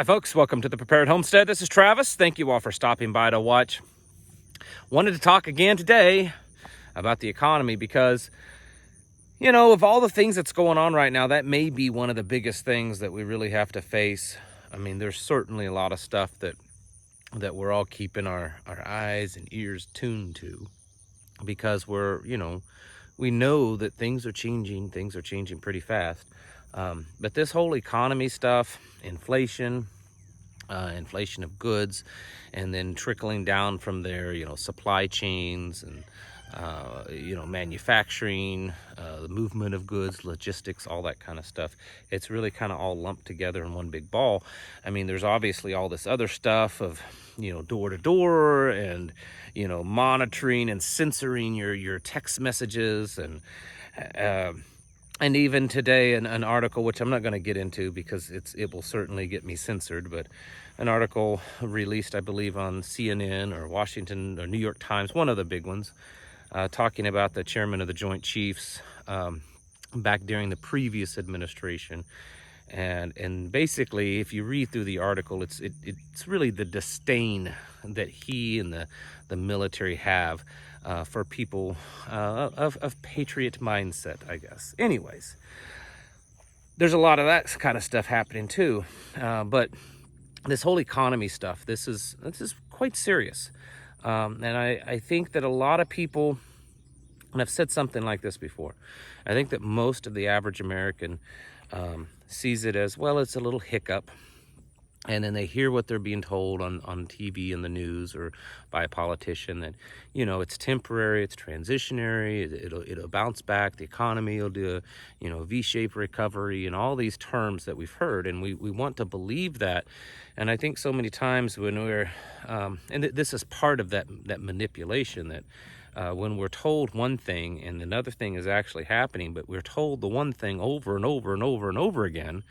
Hi folks, welcome to the Prepared Homestead. This is Travis. Thank you all for stopping by to watch. Wanted to talk again today about the economy because, of all the things that's going on right now, that may be one of the biggest things that we really have to face. I mean, there's certainly a lot of stuff that we're all keeping our eyes and ears tuned to because we know that things are changing pretty fast. But this whole economy stuff, inflation of goods, and then trickling down from there, supply chains and, manufacturing, the movement of goods, logistics, all that kind of stuff. It's really kind of all lumped together in one big ball. I mean, there's obviously all this other stuff of, door to door and, monitoring and censoring your text messages and even today, an article, which I'm not going to get into because it will certainly get me censored, but an article released, I believe, on CNN or Washington or New York Times, one of the big ones, talking about the chairman of the Joint Chiefs back during the previous administration. And basically, if you read through the article, it's really the disdain that he and the military have for people of patriot mindset, I guess. Anyways, there's a lot of that kind of stuff happening too, but this whole economy stuff, this is quite serious, and I think that a lot of people, and I've said something like this before, I think that most of the average American sees it as, well, it's a little hiccup. And then they hear what they're being told on TV and the news or by a politician that, it's temporary, it's transitionary, it'll bounce back, the economy will do a V-shaped recovery, and all these terms that we've heard. And we want to believe that. And I think so many times when we're, this is part of that manipulation, that when we're told one thing and another thing is actually happening, but we're told the one thing over and over and over and over again,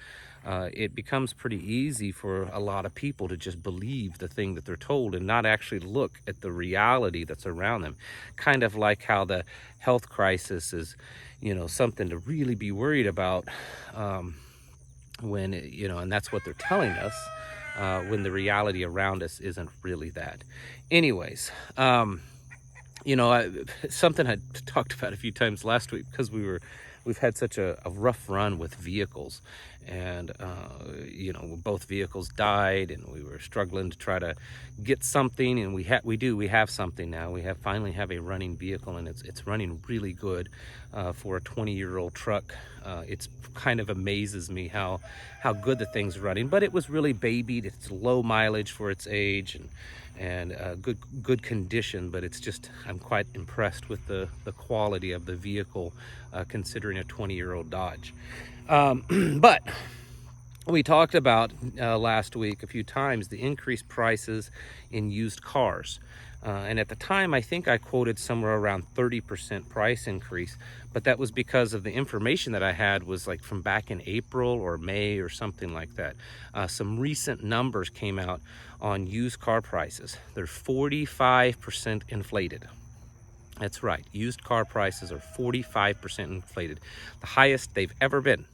it becomes pretty easy for a lot of people to just believe the thing that they're told and not actually look at the reality that's around them. Kind of like how the health crisis is, something to really be worried about when, and that's what they're telling us, when the reality around us isn't really that. Anyways, something I talked about a few times last week because we've had such a rough run with vehicles, and both vehicles died, and we were struggling to try to get something, and we have something now. We finally have a running vehicle, and it's running really good for a 20-year-old truck. It's kind of amazes me how good the thing's running, but it was really babied. It's low mileage for its age, and good condition, but it's just, I'm quite impressed with the quality of the vehicle considering a 20-year-old Dodge. But we talked about last week a few times the increased prices in used cars. And at the time, I think I quoted somewhere around 30% price increase, but that was because of the information that I had was like from back in April or May or something like that. Some recent numbers came out on used car prices. They're 45% inflated. That's right, used car prices are 45% inflated, the highest they've ever been.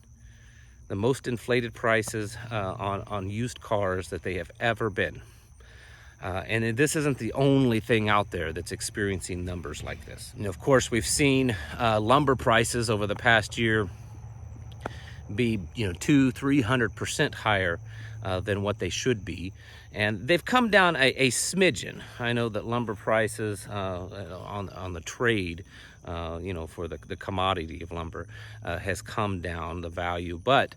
The most inflated prices on used cars that they have ever been. And this isn't the only thing out there that's experiencing numbers like this. Of course, we've seen lumber prices over the past year be 200-300% higher than what they should be, and they've come down a smidgen. I know that lumber prices on the trade, for the commodity of lumber has come down, the value, but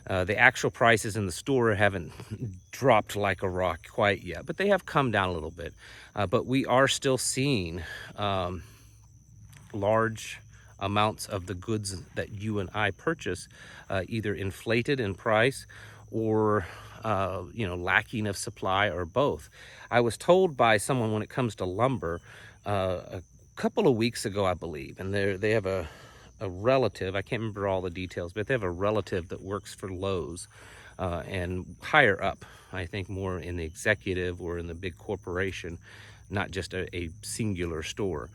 the actual prices in the store haven't dropped like a rock quite yet, but they have come down a little bit. But we are still seeing large amounts of the goods that you and I purchase either inflated in price or lacking of supply, or both. I was told by someone when it comes to lumber a couple of weeks ago, I believe, and they have a relative, I can't remember all the details, but they have a relative that works for Lowe's and higher up, I think more in the executive or in the big corporation, not just a singular store.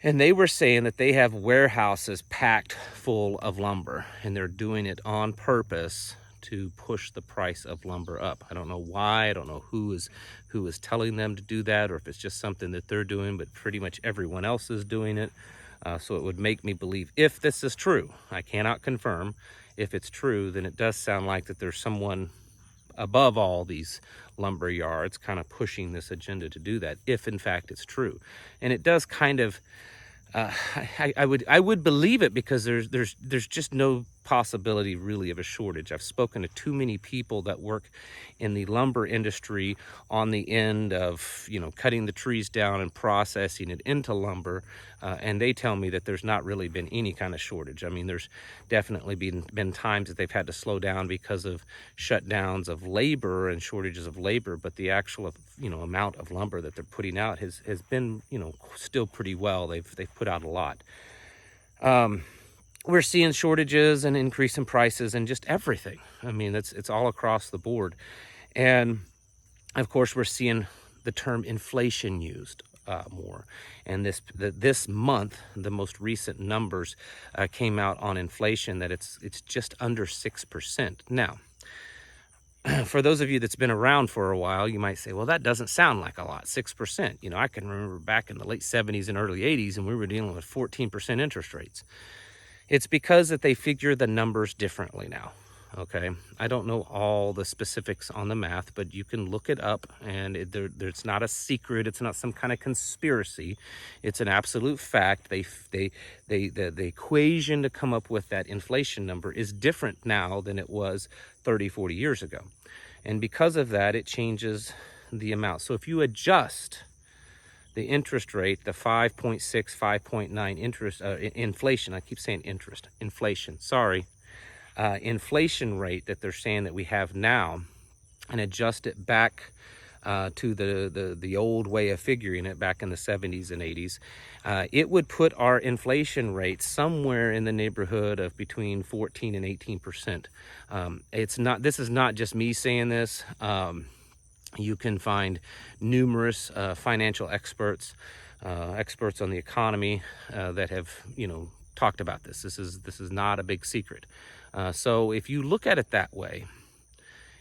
And they were saying that they have warehouses packed full of lumber, and they're doing it on purpose to push the price of lumber up. I don't know why. I don't know who is telling them to do that, or if it's just something that they're doing, but pretty much everyone else is doing it. So it would make me believe, if this is true, I cannot confirm, if it's true, then it does sound like that there's someone above all these lumber yards kind of pushing this agenda to do that, if in fact it's true. And it does kind of, I would believe it, because there's just no possibility really of a shortage. I've spoken to too many people that work in the lumber industry on the end of, cutting the trees down and processing it into lumber, and they tell me that there's not really been any kind of shortage. I mean, there's definitely been times that they've had to slow down because of shutdowns of labor and shortages of labor, but the actual amount of lumber that they're putting out has been still pretty well. They've put out a lot. We're seeing shortages and increase in prices and just everything. I mean, it's all across the board. And of course, we're seeing the term inflation used more. And this month, the most recent numbers came out on inflation that it's just under 6%. Now, for those of you that's been around for a while, you might say, well, that doesn't sound like a lot, 6%. I can remember back in the late 70s and early 80s, and we were dealing with 14% interest rates. It's because that they figure the numbers differently now, okay? I don't know all the specifics on the math, but you can look it up, and it's not a secret. It's not some kind of conspiracy. It's an absolute fact. The equation to come up with that inflation number is different now than it was 30, 40 years ago. And because of that, it changes the amount. So if you adjust the interest rate, the 5.6, 5.9 interest, inflation, I keep saying interest, inflation, sorry, inflation rate that they're saying that we have now, and adjust it back to the old way of figuring it back in the 70s and 80s, it would put our inflation rate somewhere in the neighborhood of between 14 and 18%. This is not just me saying this. You can find numerous financial experts, experts on the economy that have, talked about this. This is not a big secret. So if you look at it that way,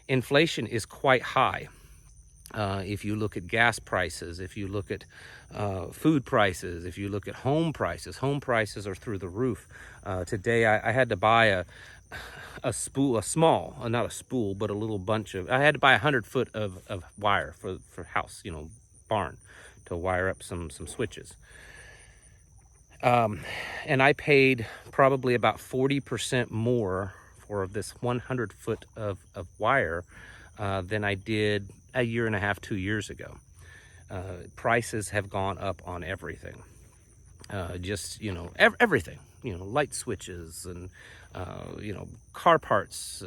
inflation is quite high. If you look at gas prices, if you look at food prices, if you look at home prices are through the roof. Today I had to buy a small, not a spool, but a little bunch of, I had to buy 100 foot of wire for house, barn, to wire up some switches. And I paid probably about 40% more for this 100 foot of wire than I did a year and a half, 2 years ago. Prices have gone up on everything. Everything, light switches and, car parts,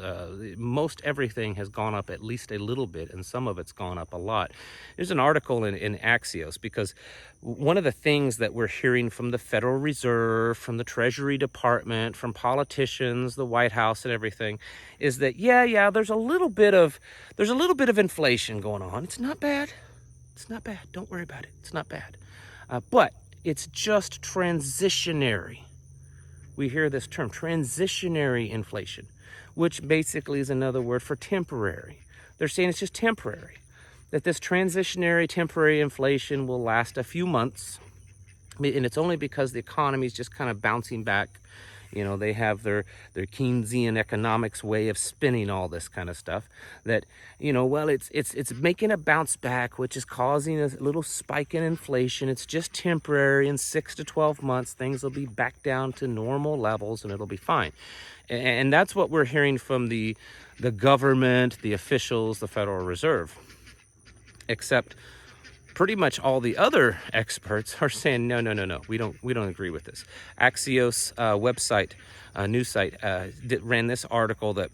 most everything has gone up at least a little bit, and some of it's gone up a lot. There's an article in Axios, because one of the things that we're hearing from the Federal Reserve, from the Treasury Department, from politicians, the White House and everything, is that, there's a little bit of inflation going on. It's not bad. It's not bad. Don't worry about it. It's not bad. But it's just transitionary. We hear this term, transitionary inflation, which basically is another word for temporary. They're saying it's just temporary, that this transitionary temporary inflation will last a few months, and it's only because the economy is just kind of bouncing back. They have their Keynesian economics way of spinning all this kind of stuff, that, it's making a bounce back, which is causing a little spike in inflation. It's just temporary. In 6 to 12 months, things will be back down to normal levels, and it'll be fine. And that's what we're hearing from the government, the officials, the Federal Reserve. Except pretty much all the other experts are saying, no, we don't agree with this. Axios website, news site, ran this article that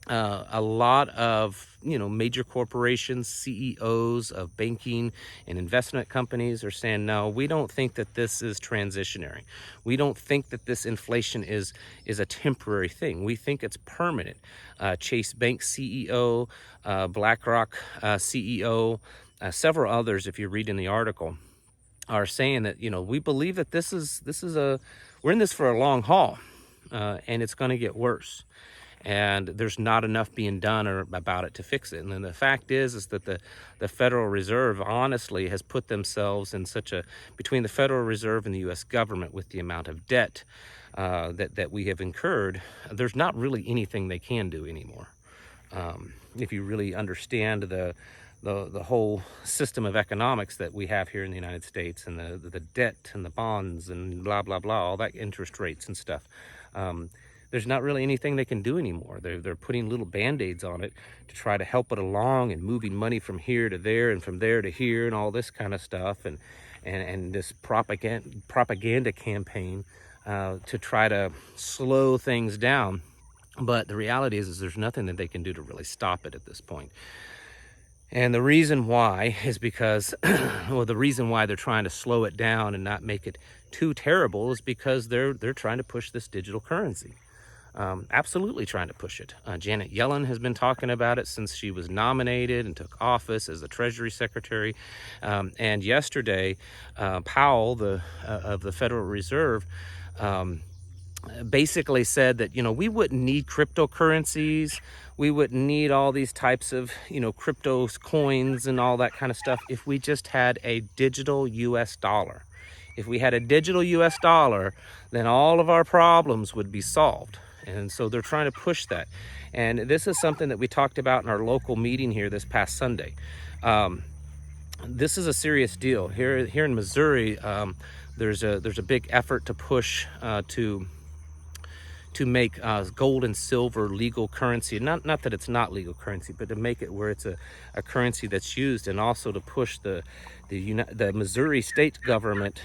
a lot of major corporations, CEOs of banking and investment companies are saying, no, we don't think that this is transitionary. We don't think that this inflation is a temporary thing. We think it's permanent. Chase Bank CEO, BlackRock CEO, several others, if you read in the article, are saying that, we believe that we're in this for a long haul, and it's going to get worse. and there's not enough being done about it to fix it. And then the fact is that the Federal Reserve honestly has put themselves in such a, between the Federal Reserve and the U.S. government, with the amount of debt that we have incurred, there's not really anything they can do anymore. If you really understand the whole system of economics that we have here in the United States, and the debt and the bonds and blah, blah, blah, all that interest rates and stuff, there's not really anything they can do anymore. They're putting little band-aids on it to try to help it along, and moving money from here to there and from there to here and all this kind of stuff, and this propaganda campaign to try to slow things down. But the reality is there's nothing that they can do to really stop it at this point. And the reason why is because, well, the reason why they're trying to slow it down and not make it too terrible is because they're trying to push this digital currency. Absolutely trying to push it. Janet Yellen has been talking about it since she was nominated and took office as the Treasury Secretary. And yesterday, Powell, of the Federal Reserve, basically said that, we wouldn't need cryptocurrencies. We wouldn't need all these types of, crypto coins and all that kind of stuff if we just had a digital US dollar. If we had a digital US dollar, then all of our problems would be solved. And so they're trying to push that. And this is something that we talked about in our local meeting here this past Sunday. This is a serious deal. Here in Missouri, there's a big effort to push to make gold and silver legal currency. Not that it's not legal currency, but to make it where it's a currency that's used, and also to push the Missouri state government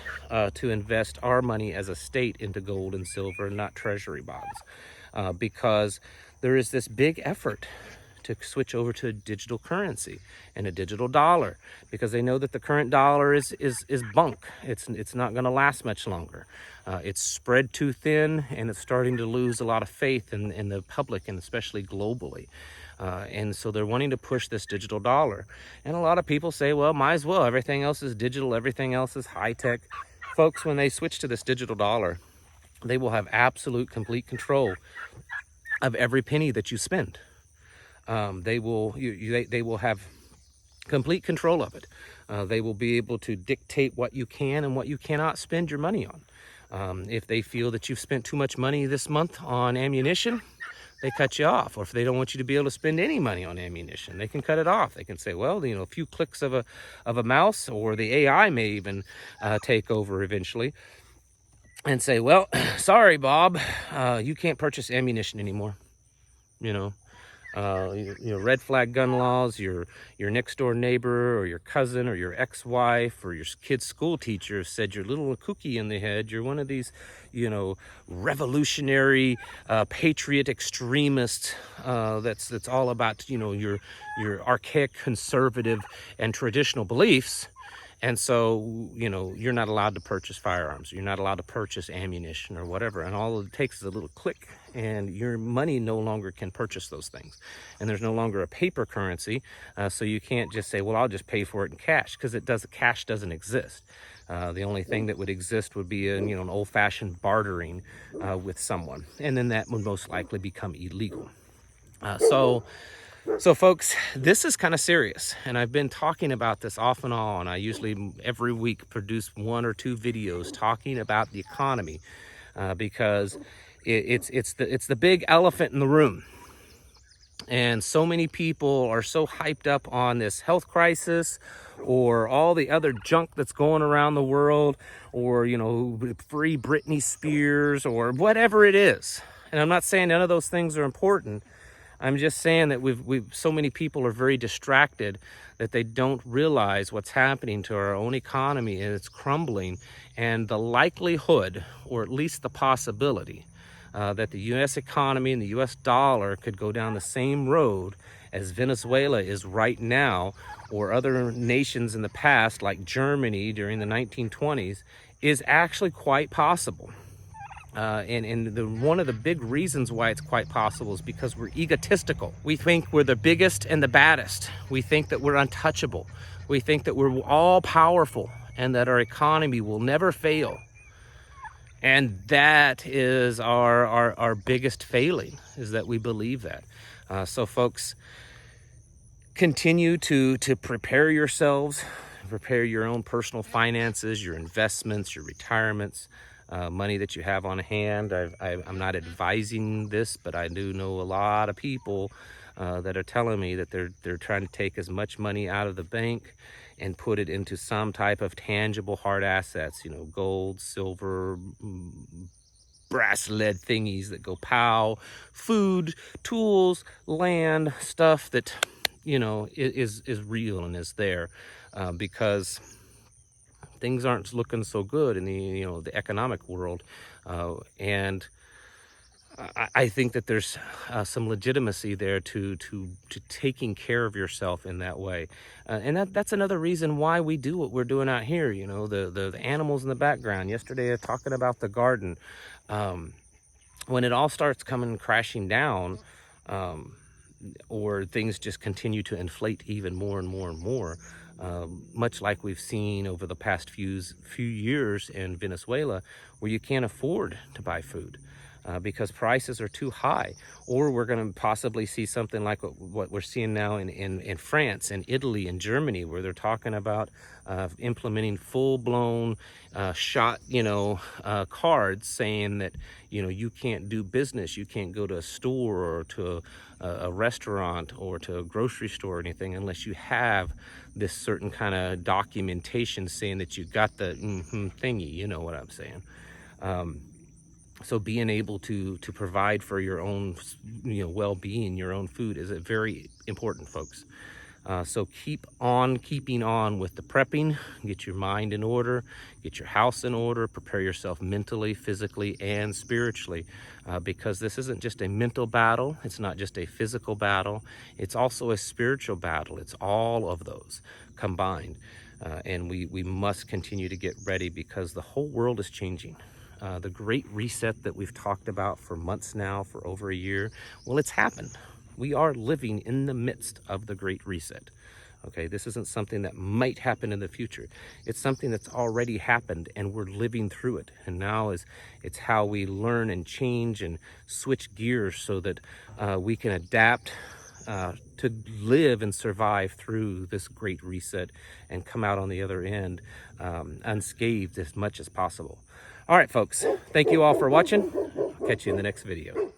to invest our money as a state into gold and silver, and not treasury bonds, because there is this big effort to switch over to a digital currency and a digital dollar, because they know that the current dollar is bunk. It's not going to last much longer. It's spread too thin, and it's starting to lose a lot of faith in the public, and especially globally. And so they're wanting to push this digital dollar. And a lot of people say, well, might as well. Everything else is digital. Everything else is high tech. Folks, when they switch to this digital dollar, they will have absolute, complete control of every penny that you spend. They will have complete control of it. They will be able to dictate what you can and what you cannot spend your money on. If they feel that you've spent too much money this month on ammunition, they cut you off. Or if they don't want you to be able to spend any money on ammunition, they can cut it off. They can say, well, a few clicks of a mouse, or the AI may even take over eventually, and say, well, sorry, Bob, you can't purchase ammunition anymore. Red flag gun laws, your next door neighbor or your cousin or your ex-wife or your kid's school teacher said you're a little kooky in the head. You're one of these, revolutionary, patriot extremists that's all about, your archaic, conservative, and traditional beliefs. And so, you're not allowed to purchase firearms. You're not allowed to purchase ammunition or whatever. And all it takes is a little click, and your money no longer can purchase those things. And there's no longer a paper currency, so you can't just say, well, I'll just pay for it in cash, because cash doesn't exist. The only thing that would exist would be an old-fashioned bartering with someone, and then that would most likely become illegal. So folks, this is kind of serious, and I've been talking about this off and on. I usually every week produce 1 or 2 videos talking about the economy, because it's the big elephant in the room. And so many people are so hyped up on this health crisis, or all the other junk that's going around the world, or free Britney Spears, or whatever it is. And I'm not saying none of those things are important. I'm just saying that so many people are very distracted that they don't realize what's happening to our own economy, and it's crumbling, and the likelihood, or at least the possibility, that the U.S. economy and the U.S. dollar could go down the same road as Venezuela is right now, or other nations in the past like Germany during the 1920s, is actually quite possible. One of the big reasons why it's quite possible is because we're egotistical. We think we're the biggest and the baddest. We think that we're untouchable. We think that we're all powerful, and that our economy will never fail. And that is our biggest failing, is that we believe that. So folks, continue to prepare yourselves, prepare your own personal finances, your investments, your retirements, money that you have on hand. I'm not advising this, but I do know a lot of people that are telling me that they're trying to take as much money out of the bank and put it into some type of tangible hard assets, you know, gold, silver, brass lead thingies that go pow, food, tools, land, stuff that, you know, is real and is there, because things aren't looking so good in the, you know, the economic world, and I think that there's some legitimacy there to taking care of yourself in that way, and that's another reason why we do what we're doing out here. You know, the animals in the background. Yesterday, talking about the garden. When it all starts coming crashing down, um, or things just continue to inflate even more and more and more, much like we've seen over the past few years in Venezuela, where you can't afford to buy food because prices are too high. Or we're going to possibly see something like what we're seeing now in France and Italy and Germany, where they're talking about implementing full-blown shot, cards saying that, you can't do business, you can't go to a store or to a restaurant or to a grocery store or anything unless you have this certain kind of documentation saying that you got the thingy, you know what I'm saying. So being able to provide for your own, well-being, your own food is very important, folks. So keep on keeping on with the prepping. Get your mind in order, get your house in order, prepare yourself mentally, physically, and spiritually, because this isn't just a mental battle. It's not just a physical battle. It's also a spiritual battle. It's all of those combined. And we must continue to get ready, because the whole world is changing. The Great Reset that we've talked about for months now, for over a year, well, it's happened. We are living in the midst of the Great Reset. Okay, this isn't something that might happen in the future. It's something that's already happened, and we're living through it. And now it's how we learn and change and switch gears so that we can adapt to live and survive through this Great Reset and come out on the other end unscathed as much as possible. All right, folks, thank you all for watching. Catch you in the next video.